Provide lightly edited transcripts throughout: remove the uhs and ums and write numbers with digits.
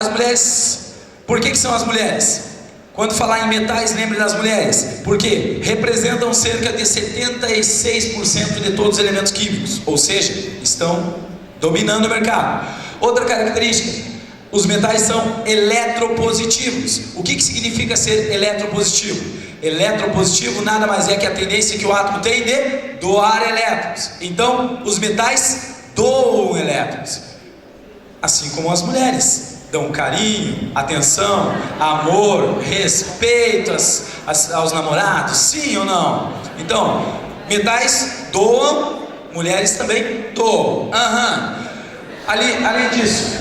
As mulheres, por que são as mulheres? Quando falar em metais, lembre das mulheres, porque representam cerca de 76% de todos os elementos químicos, ou seja, estão dominando o mercado. Outra característica, os metais são eletropositivos. O que significa ser eletropositivo? Eletropositivo nada mais é que a tendência que o átomo tem de doar elétrons. Então, os metais doam elétrons, assim como as mulheres dão carinho, atenção, amor, respeito aos namorados, sim ou não? Então, metais doam, mulheres também doam. Além disso,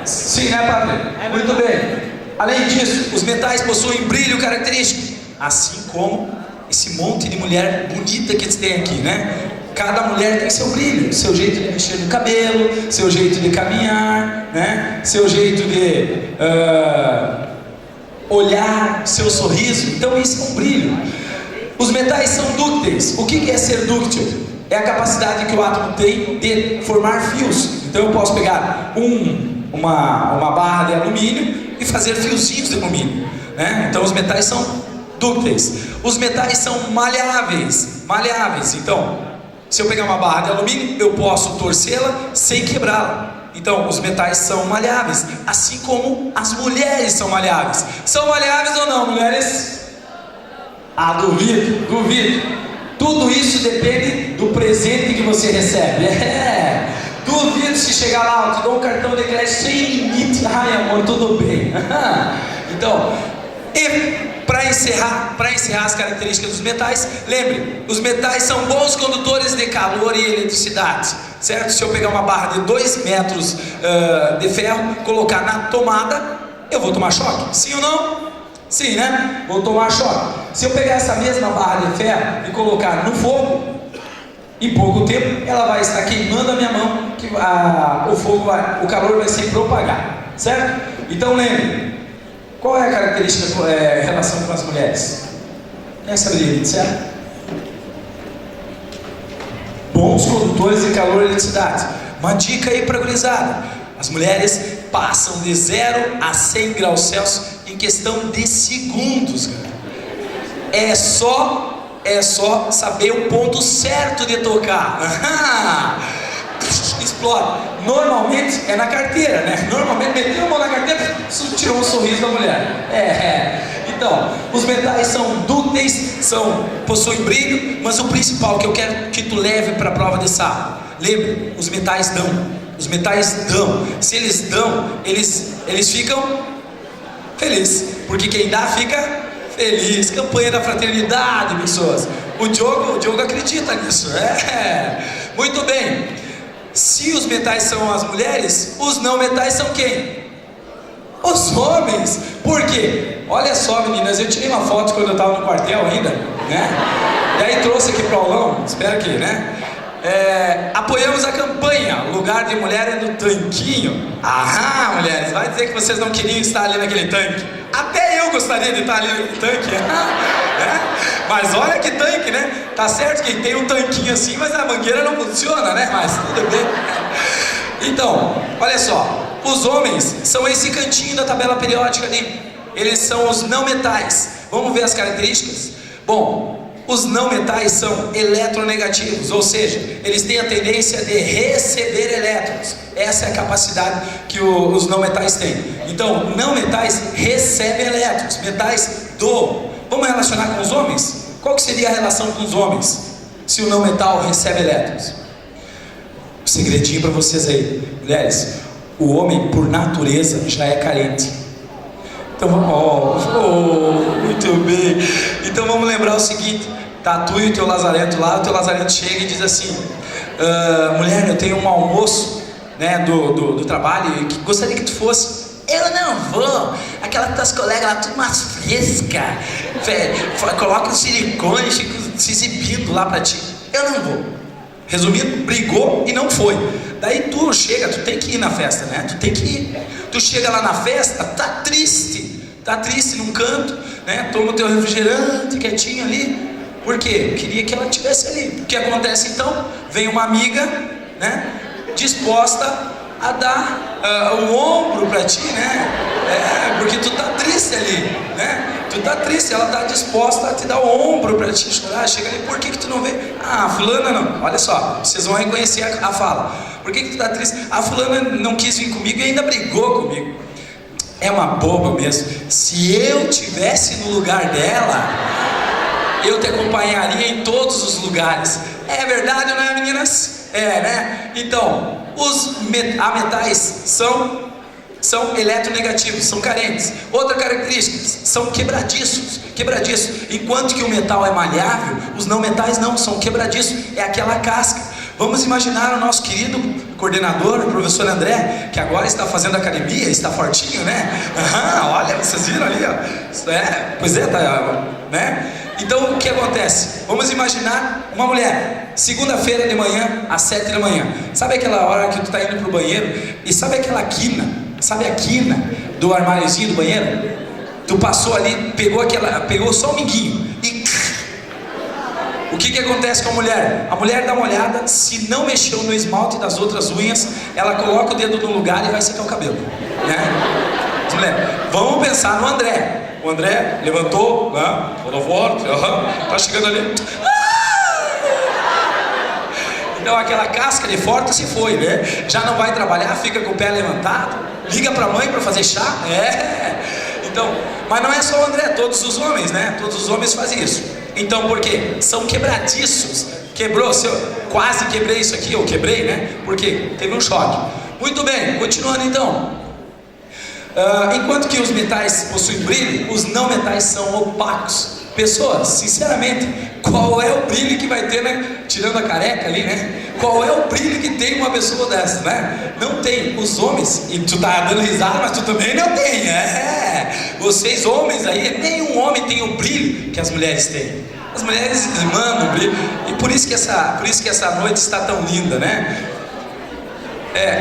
sim, né, padre? Muito bem. Além disso, os metais possuem brilho característico, assim como esse monte de mulher bonita que tem aqui, né? Cada mulher tem seu brilho, seu jeito de mexer no cabelo, seu jeito de caminhar, né? Seu jeito de olhar, seu sorriso. Então isso é um brilho. Os metais são dúcteis. O que é ser dúctil? É a capacidade que o átomo tem de formar fios. Então eu posso pegar uma barra de alumínio e fazer fiozinhos de alumínio, né? Então os metais são dúcteis. Os metais são maleáveis. Então, se eu pegar uma barra de alumínio, eu posso torcê-la sem quebrá-la. Então, os metais são maleáveis, assim como as mulheres são maleáveis. São maleáveis ou não, mulheres? Duvido. Tudo isso depende do presente que você recebe. Duvido se chegar lá, eu te dou um cartão de crédito sem limite. Ai, amor, tudo bem. Então, para encerrar as características dos metais, lembre, os metais são bons condutores de calor e eletricidade, certo? Se eu pegar uma barra de 2 metros de ferro, colocar na tomada, eu vou tomar choque, sim ou não? Sim, né? Vou tomar choque. Se eu pegar essa mesma barra de ferro e colocar no fogo, em pouco tempo ela vai estar queimando a minha mão, que o calor vai se propagar, certo? Então lembre, qual é a característica em relação com as mulheres? Quem saberia, certo? Bons condutores de calor e eletricidade. Uma dica aí para a gurizada: as mulheres passam de 0 a 100 graus Celsius em questão de segundos, cara. É só saber o ponto certo de tocar. Explode. Normalmente é na carteira, né? Normalmente meteu a mão na carteira, tirou um sorriso da mulher. Então, os metais são dúcteis, possuem brilho, mas o principal que eu quero que tu leve para a prova de sábado, lembre, os metais dão. Os metais dão. Se eles dão, eles ficam felizes, porque quem dá fica feliz. Campanha da fraternidade, pessoas. O Diogo acredita nisso. Muito bem. Se os metais são as mulheres, os não metais são quem? Os homens. Por quê? Olha só, meninas, eu tirei uma foto quando eu estava no quartel ainda, né? E aí trouxe aqui para o aulão, espero que, né? Apoiamos a campanha Lugar de Mulher é no Tanquinho. Mulheres, vai dizer que vocês não queriam estar ali naquele tanque. Até eu gostaria de estar ali naquele tanque, Mas olha que tanque, né? Tá certo que tem um tanquinho assim, mas a mangueira não funciona, né? Mas tudo bem. Então, olha só, os homens são esse cantinho da tabela periódica ali. Eles são os não metais. Vamos ver as características? Bom, os não metais são eletronegativos, ou seja, eles têm a tendência de receber elétrons. Essa é a capacidade que os não metais têm. Então, não metais recebem elétrons, metais doam. Vamos relacionar com os homens? Qual que seria a relação com os homens, se o não metal recebe elétrons? Um segredinho para vocês aí, mulheres: o homem, por natureza, já é carente. Então muito bem. Então vamos lembrar o seguinte: tá tu e o teu lazarento lá, o teu lazarento chega e diz assim: mulher, eu tenho um almoço, né, do trabalho, e gostaria que tu fosse. Eu não vou. Aquelas tuas colegas lá, tudo mais fresca, coloca um silicone, fica se exibindo lá pra ti. Eu não vou. Resumindo, brigou e não foi. Daí tu tem que ir na festa, né? Tu tem que ir. Tu chega lá na festa, tá triste num canto, né? Toma o teu refrigerante quietinho ali. Por quê? Queria que ela estivesse ali. O que acontece então? Vem uma amiga, né? Disposta a dar o ombro para ti, né? Porque tu tá triste ali, né? Tu tá triste, ela tá disposta a te dar o ombro para ti chorar. Chega ali, por que tu não vê? Ah, fulana não. Olha só, vocês vão reconhecer a fala. Por que tu tá triste? A fulana não quis vir comigo e ainda brigou comigo. É uma boba mesmo. Se eu tivesse no lugar dela, eu te acompanharia em todos os lugares. É verdade, não é, meninas? Né? Então, os metais são eletronegativos, são carentes. Outra característica, são quebradiços. Enquanto que o metal é maleável, os não metais não, são quebradiços. É aquela casca. Vamos imaginar o nosso querido coordenador, o professor André, que agora está fazendo academia, está fortinho, né? Olha, vocês viram ali, ó. Pois é, tá, né? Então, o que acontece? Vamos imaginar uma mulher, segunda-feira de manhã, às 7 da manhã. Sabe aquela hora que tu está indo para o banheiro? E sabe aquela quina? Sabe a quina do armáriozinho do banheiro? Tu passou ali, pegou só o minguinho e... O que acontece com a mulher? A mulher dá uma olhada, se não mexeu no esmalte das outras unhas, ela coloca o dedo no lugar e vai secar o cabelo, né? Mulher, vamos pensar no André. O André levantou, né? Toda forte, tá chegando ali. Então aquela casca de forte se foi, né? Já não vai trabalhar, fica com o pé levantado, liga pra mãe pra fazer chá, Então, mas não é só o André, todos os homens, né? Todos os homens fazem isso. Então, por quê? São quebradiços. Quebrou, quase quebrei isso aqui, eu quebrei, né? Porque teve um choque. Muito bem, continuando então. Enquanto que os metais possuem brilho, os não metais são opacos. Pessoas, sinceramente, qual é o brilho que vai ter, né? Tirando a careca ali, né? Qual é o brilho que tem uma pessoa dessa, né? Não tem. Os homens, e tu tá dando risada, mas tu também não tem, Vocês homens aí, nenhum homem tem o brilho que as mulheres têm. As mulheres mandam brilho. E por isso que essa noite está tão linda, né?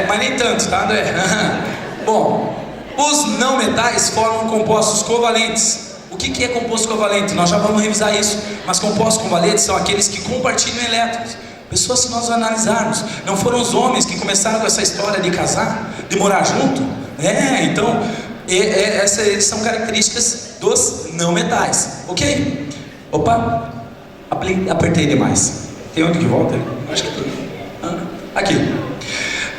Mas nem tanto, tá, André? Bom, os não metais formam compostos covalentes. O que é composto covalente? Nós já vamos revisar isso. Mas compostos covalentes são aqueles que compartilham elétrons. Pessoas, se nós analisarmos, não foram os homens que começaram com essa história de casar, de morar junto? Então, essas são características dos não metais. Ok? Opa, apertei demais. Tem onde que volta? Acho que tem. Aqui.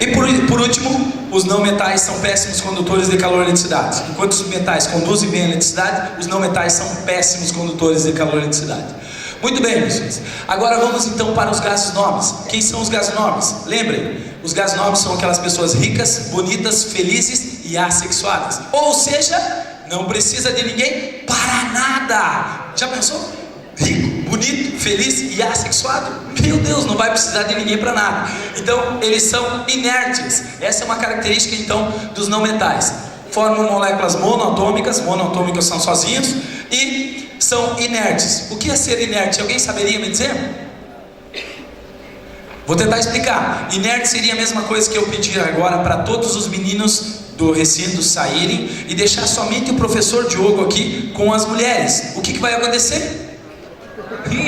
E por último, os não metais são péssimos condutores de calor e eletricidade. Enquanto os metais conduzem bem a eletricidade, os não metais são péssimos condutores de calor e eletricidade. Muito bem, pessoas. Agora vamos então para os gases nobres. Quem são os gases nobres? Lembrem, os gases nobres são aquelas pessoas ricas, bonitas, felizes e assexuadas. Ou seja, não precisa de ninguém para nada. Já pensou? Rico, bonito, feliz e assexuado? Meu Deus, não vai precisar de ninguém para nada. Então, eles são inertes. Essa é uma característica então dos não metais. Formam moléculas monoatômicas são sozinhos e são inertes. O que é ser inerte? Alguém saberia me dizer? Vou tentar explicar. Inerte seria a mesma coisa que eu pedir agora para todos os meninos do recinto saírem e deixar somente o professor Diogo aqui com as mulheres. O que vai acontecer?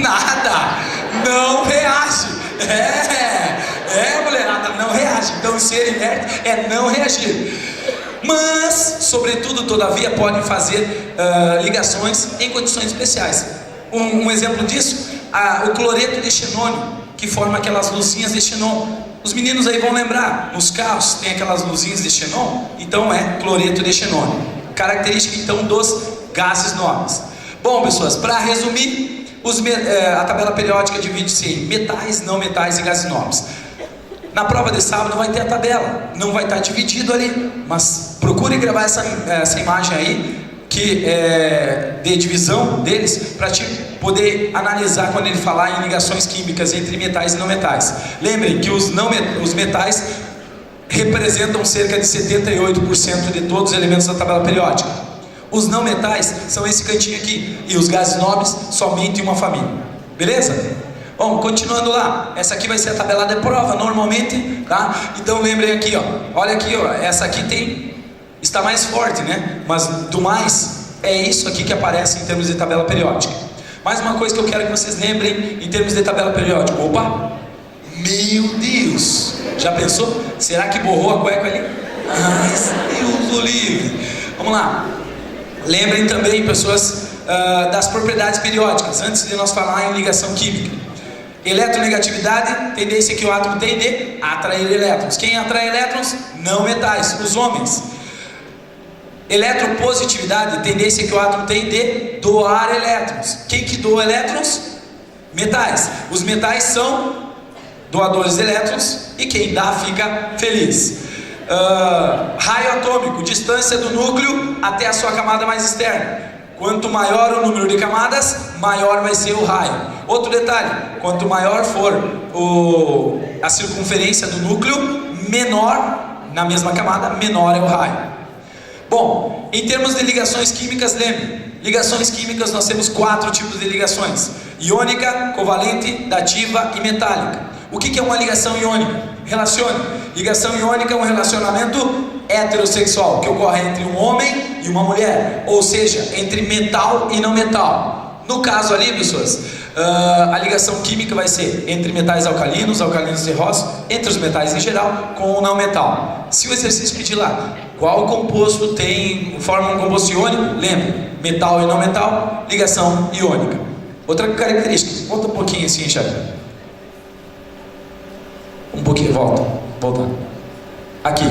Nada! Não reage! Mulherada, não reage. Então ser inerte é não reagir. Mas, sobretudo, todavia, podem fazer ligações em condições especiais. Um exemplo disso, o cloreto de xenônio, que forma aquelas luzinhas de xenon. Os meninos aí vão lembrar, nos carros tem aquelas luzinhas de xenon, então é cloreto de xenônio. Característica então dos gases nobres. Bom, pessoas, para resumir, a tabela periódica divide-se em metais, não metais e gases nobres. Na prova de sábado vai ter a tabela, não vai estar dividido ali, mas procure gravar essa imagem aí, que é de divisão deles, para te poder analisar quando ele falar em ligações químicas entre metais e não metais. Lembrem que os metais representam cerca de 78% de todos os elementos da tabela periódica. Os não metais são esse cantinho aqui, e os gases nobres somente uma família. Beleza? Bom, continuando lá, essa aqui vai ser a tabela de prova, normalmente, tá? Então lembrem aqui, ó, olha aqui, ó, essa aqui está mais forte, né? Mas do mais, é isso aqui que aparece em termos de tabela periódica. Mais uma coisa que eu quero que vocês lembrem em termos de tabela periódica. Opa! Meu Deus! Já pensou? Será que borrou a cueca ali? Ai, Deus o livre. Vamos lá. Lembrem também, pessoas, das propriedades periódicas, antes de nós falar em ligação química. Eletronegatividade, tendência que o átomo tem de atrair elétrons. Quem atrai elétrons? Não metais, os homens. Eletropositividade, tendência que o átomo tem de doar elétrons. Quem que doa elétrons? Metais. Os metais são doadores de elétrons e quem dá fica feliz. Raio atômico, distância do núcleo até a sua camada mais externa. Quanto maior o número de camadas, maior vai ser o raio. Outro detalhe, quanto maior for a circunferência do núcleo, menor, na mesma camada, menor é o raio. Bom, em termos de ligações químicas, lembre, ligações químicas nós temos 4 tipos de ligações: iônica, covalente, dativa e metálica. O que é uma ligação iônica? Relacione. Ligação iônica é um relacionamento heterossexual que ocorre entre um homem e uma mulher, ou seja, entre metal e não metal. No caso ali, pessoas, a ligação química vai ser entre metais alcalinos, alcalinos terrosos, entre os metais em geral, com o não metal. Se o exercício pedir lá, qual composto forma um composto iônico? Lembre, metal e não metal, ligação iônica. Outra característica, volta um pouquinho assim, Xavier. Um pouquinho, volta. Aqui.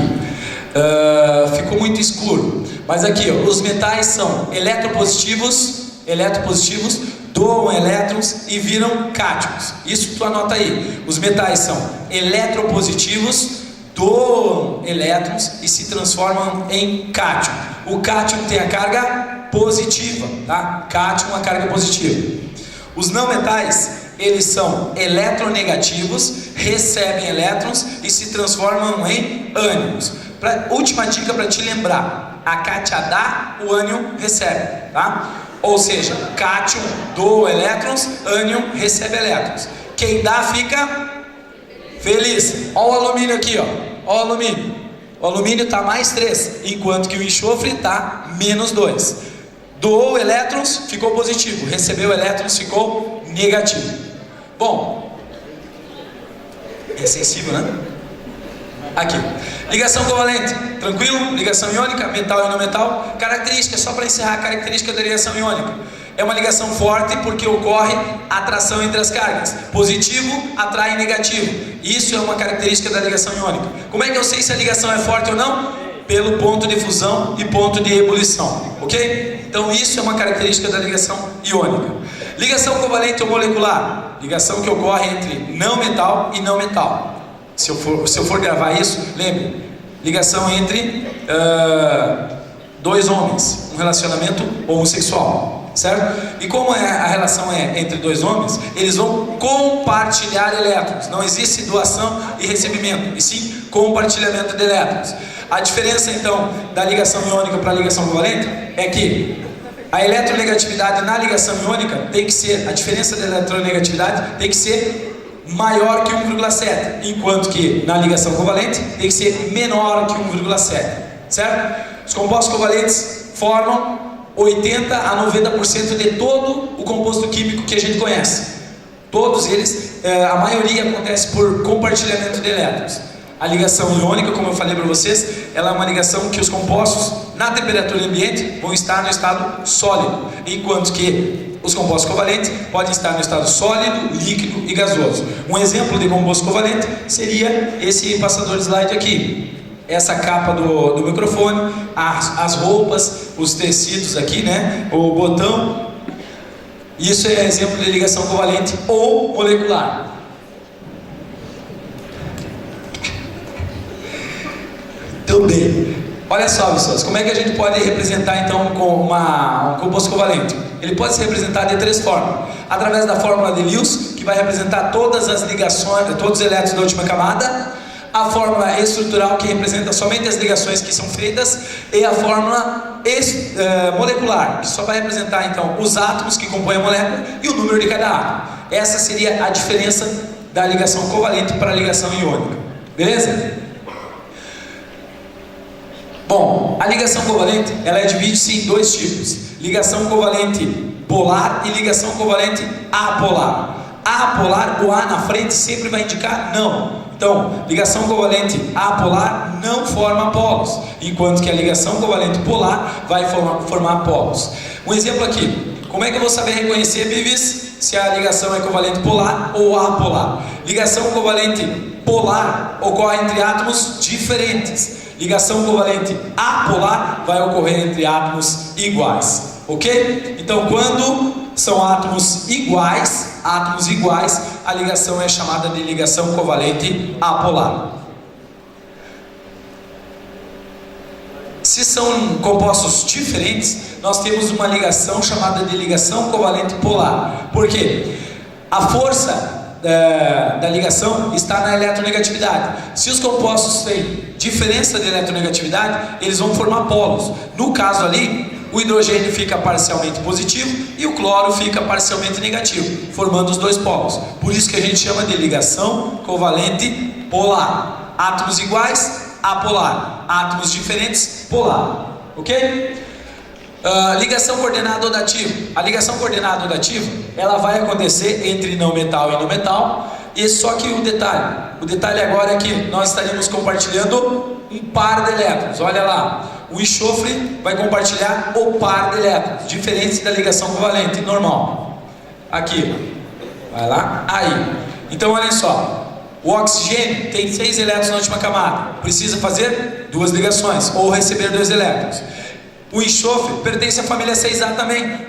Ficou muito escuro. Mas aqui, ó, os metais são eletropositivos, doam elétrons e viram cátions. Isso tu anota aí. Os metais são eletropositivos, doam elétrons e se transformam em cátion. O cátion tem a carga positiva, tá? Cátion, a carga positiva. Os não metais, eles são eletronegativos, recebem elétrons e se transformam em ânions. Última dica para te lembrar: a cátion dá, o ânion recebe, tá? Ou seja, cátion doa elétrons, ânion recebe elétrons. Quem dá fica feliz. Olha o alumínio aqui, ó. Olha o alumínio. O alumínio está mais 3, enquanto que o enxofre está menos 2. Doou elétrons, ficou positivo. Recebeu elétrons, ficou negativo. Bom, é sensível, né? Aqui, ligação covalente, tranquilo? Ligação iônica, metal e não metal. Característica, só para encerrar, a característica da ligação iônica: é uma ligação forte porque ocorre atração entre as cargas. Positivo atrai negativo. Isso é uma característica da ligação iônica. Como é que eu sei se a ligação é forte ou não? Pelo ponto de fusão e ponto de ebulição, ok? Então isso é uma característica da ligação iônica. Ligação covalente ou molecular, ligação que ocorre entre não metal e não metal. Se eu for gravar isso, lembre, ligação entre dois homens, um relacionamento homossexual, certo? E como a relação é entre dois homens, eles vão compartilhar elétrons. Não existe doação e recebimento, e sim compartilhamento de elétrons. A diferença então da ligação iônica para a ligação covalente é que a eletronegatividade na ligação iônica tem que ser, a diferença da eletronegatividade tem que ser maior que 1,7, enquanto que na ligação covalente tem que ser menor que 1,7, certo? Os compostos covalentes formam 80 a 90% de todo o composto químico que a gente conhece. Todos eles, a maioria acontece por compartilhamento de elétrons. A ligação iônica, como eu falei para vocês, ela é uma ligação que os compostos na temperatura ambiente vão estar no estado sólido, enquanto que os compostos covalentes podem estar no estado sólido, líquido e gasoso. Um exemplo de composto covalente seria esse passador de slide aqui. Essa capa do microfone, as roupas, os tecidos aqui, né? O botão. Isso é exemplo de ligação covalente ou molecular. Também. Olha só, pessoas, como é que a gente pode representar então com um composto covalente? Ele pode ser representado de 3 formas. Através da fórmula de Lewis, que vai representar todas as ligações, todos os elétrons da última camada. A fórmula estrutural, que representa somente as ligações que são feitas. E a fórmula molecular, que só vai representar então os átomos que compõem a molécula e o número de cada átomo. Essa seria a diferença da ligação covalente para a ligação iônica. Beleza? Bom, a ligação covalente, ela divide-se em 2 tipos: ligação covalente polar e ligação covalente apolar. A apolar, o A na frente sempre vai indicar não. Então, ligação covalente apolar não forma polos, enquanto que a ligação covalente polar vai formar polos. Um exemplo aqui, como é que eu vou saber reconhecer, Bivis, se a ligação é covalente polar ou apolar? Ligação covalente polar ocorre entre átomos diferentes. Ligação covalente apolar vai ocorrer entre átomos iguais, ok? Então, quando são átomos iguais, a ligação é chamada de ligação covalente apolar. Se são compostos diferentes, nós temos uma ligação chamada de ligação covalente polar. Por quê? A força da ligação está na eletronegatividade. Se os compostos têm diferença de eletronegatividade, eles vão formar polos. No caso ali, o hidrogênio fica parcialmente positivo e o cloro fica parcialmente negativo, formando os dois polos. Por isso que a gente chama de ligação covalente polar. Átomos iguais, apolar. Átomos diferentes, polar. Ok? Ligação coordenada odativa. A ligação coordenada odativa, ela vai acontecer entre não metal e não metal. E só que o detalhe agora é que nós estaremos compartilhando um par de elétrons. Olha lá, o enxofre vai compartilhar o par de elétrons, diferente da ligação covalente normal. Aqui, vai lá, aí. Então olha só, o oxigênio tem 6 elétrons na última camada, precisa fazer 2 ligações ou receber 2 elétrons. O enxofre pertence à família 6A também,